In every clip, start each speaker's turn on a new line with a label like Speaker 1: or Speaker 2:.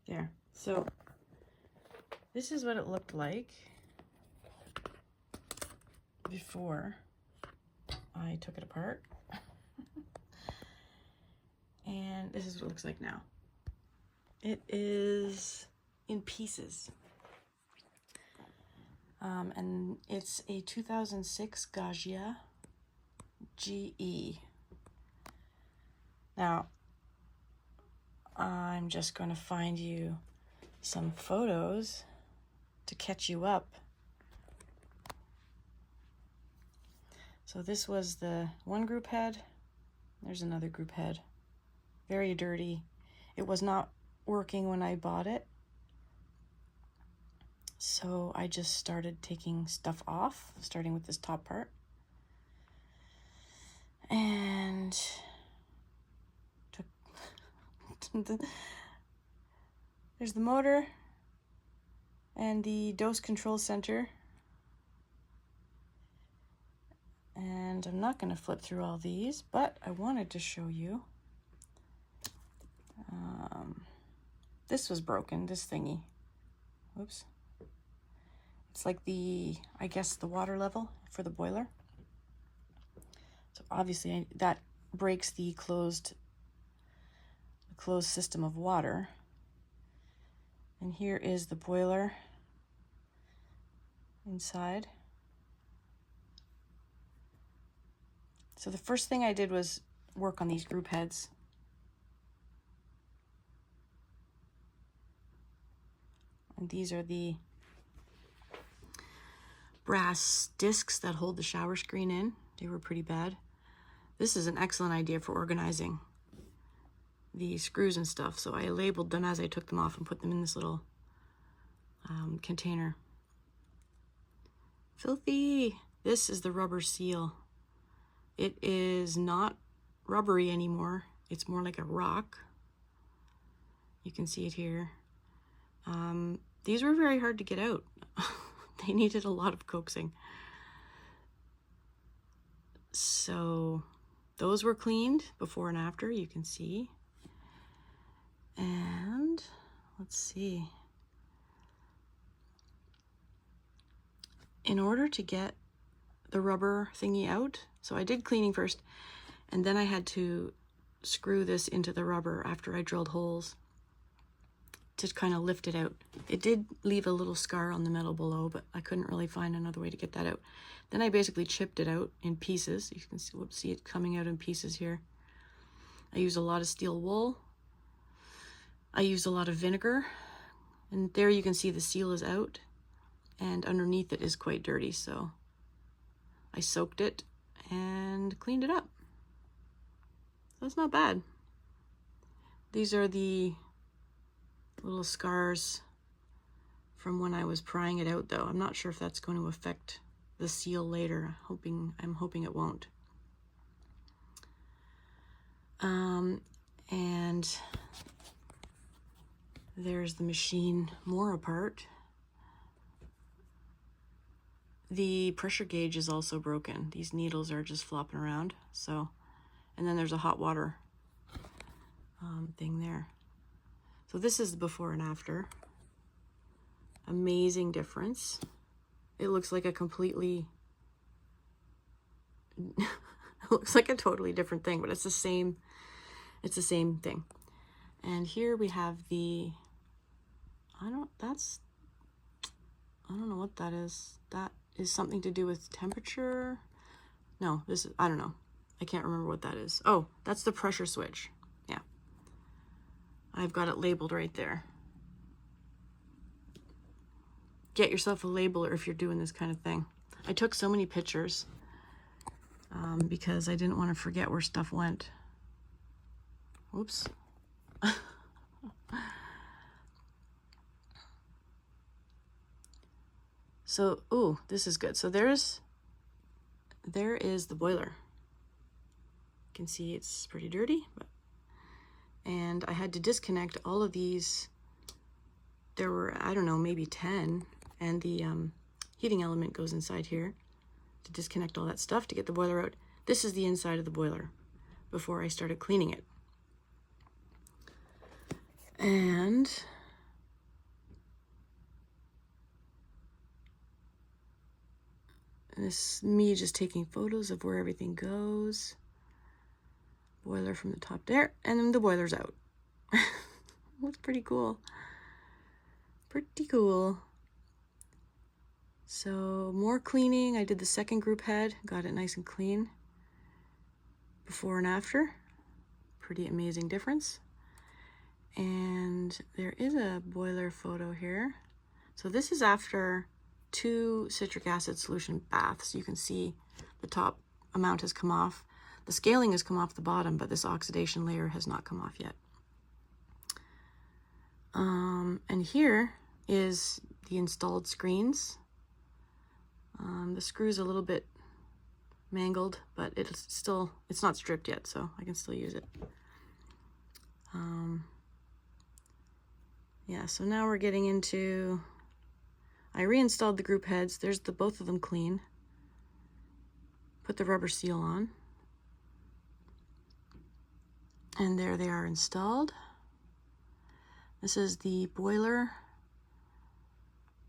Speaker 1: There. So this is what it looked like before I took it apart. And this is what it looks like now. It is in pieces. And it's a 2006 Gaggia GE. Now, I'm just going to find you some photos to catch you up. So this was the one group head. There's another group head. Very dirty. It was not working when I bought it. So I just started taking stuff off, starting with this top part. And there's the motor and the dose control center. And I'm not going to flip through all these, but I wanted to show you. This was broken, this thingy. Oops. It's like I guess the water level for the boiler. So obviously that breaks the closed system of water. And here is the boiler inside. So the first thing I did was work on these group heads. And these are the brass discs that hold the shower screen in. They were pretty bad. This is an excellent idea for organizing the screws and stuff. So I labeled them as I took them off and put them in this little container. Filthy! This is the rubber seal. It is not rubbery anymore. It's more like a rock. You can see it here. These were very hard to get out. They needed a lot of coaxing. So those were cleaned before and after, you can see. And let's see. In order to get the rubber thingy out, so I did cleaning first, and then I had to screw this into the rubber after I drilled holes to kind of lift it out. It did leave a little scar on the metal below, but I couldn't really find another way to get that out. Then I basically chipped it out in pieces. You can see it coming out in pieces here. I used a lot of steel wool. I used a lot of vinegar. And there you can see the seal is out. And underneath it is quite dirty, so I soaked it and cleaned it up. That's not bad. These are the little scars from when I was prying it out, though. I'm not sure if that's going to affect the seal later. I'm hoping it won't. And there's the machine more apart. The pressure gauge is also broken. These needles are just flopping around. So, and then there's a hot water thing there. So this is the before and after. Amazing difference. It looks like a completely, it looks like a totally different thing, but it's the same thing. And here we have the, I don't know what that is. That is something to do with temperature. No, I don't know. I can't remember what that is. Oh, that's the pressure switch. Yeah. I've got it labeled right there. Get yourself a labeler if you're doing this kind of thing. I took so many pictures because I didn't want to forget where stuff went. Oops. So, ooh, this is good. So there is the boiler. You can see it's pretty dirty, and I had to disconnect all of these. There were, I don't know, maybe 10, and the heating element goes inside here to disconnect all that stuff to get the boiler out. This is the inside of the boiler before I started cleaning it. And And this is me just taking photos of where everything goes. Boiler from the top there, and then the boiler's out. That's pretty cool. Pretty cool. So more cleaning. I did the second group head, got it nice and clean. Before and after. Pretty amazing difference. And there is a boiler photo here. So this is after 2 citric acid solution baths. You can see the top amount has come off. The scaling has come off the bottom, but this oxidation layer has not come off yet. And here is the installed screens. The screw's a little bit mangled, but it's not stripped yet, so I can still use it. Yeah, so now we're getting into, I reinstalled the group heads. There's both of them clean. Put the rubber seal on. And there they are installed. This is the boiler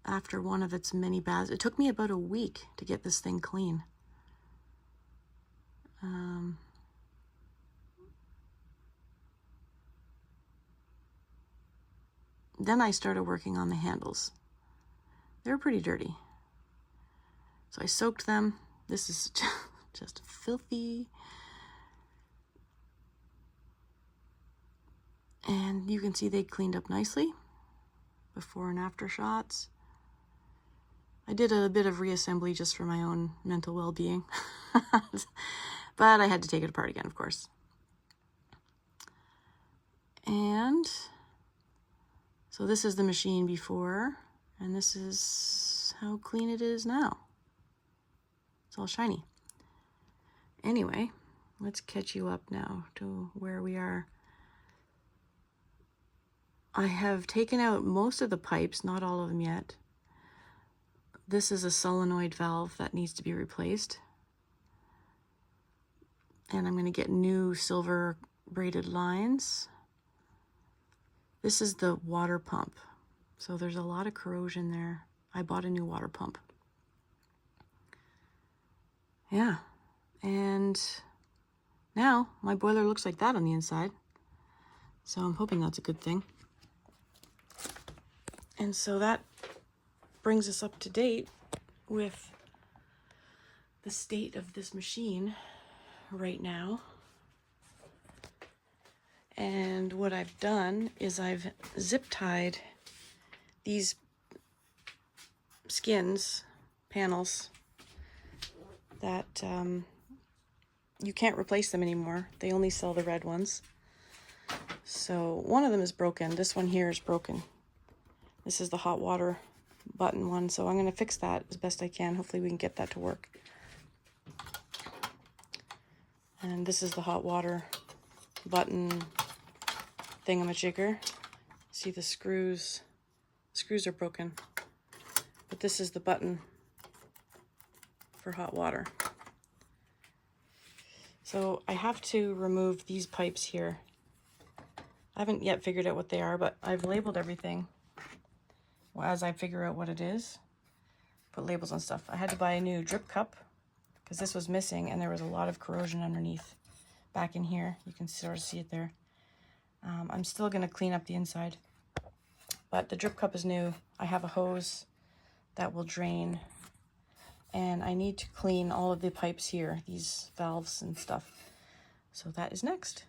Speaker 1: after one of its many baths. It took me about a week to get this thing clean. Then I started working on the handles. They were pretty dirty. So I soaked them. This is just filthy. And you can see they cleaned up nicely. Before and after shots. I did a bit of reassembly just for my own mental well-being. But I had to take it apart again, of course. And so this is the machine before, and this is how clean it is now. It's all shiny. Anyway, let's catch you up now to where we are. I have taken out most of the pipes, not all of them yet. This is a solenoid valve that needs to be replaced. And I'm going to get new silver braided lines. This is the water pump. So there's a lot of corrosion there. I bought a new water pump. Yeah. And now my boiler looks like that on the inside. So I'm hoping that's a good thing. And so that brings us up to date with the state of this machine right now. And what I've done is I've zip tied these skins, panels, that you can't replace them anymore. They only sell the red ones. So one of them is broken. This one here is broken. This is the hot water button one, so I'm going to fix that as best I can. Hopefully we can get that to work. And this is the hot water button thingamajigger. See the screws? The screws are broken. But this is the button for hot water. So I have to remove these pipes here. I haven't yet figured out what they are, but I've labeled everything as I figure out what it is. Put labels on stuff. I had to buy a new drip cup because this was missing and there was a lot of corrosion underneath back in here. You can sort of see it there. I'm still going to clean up the inside, but the drip cup is new. I have a hose that will drain, and I need to clean all of the pipes here, these valves and stuff. So that is next.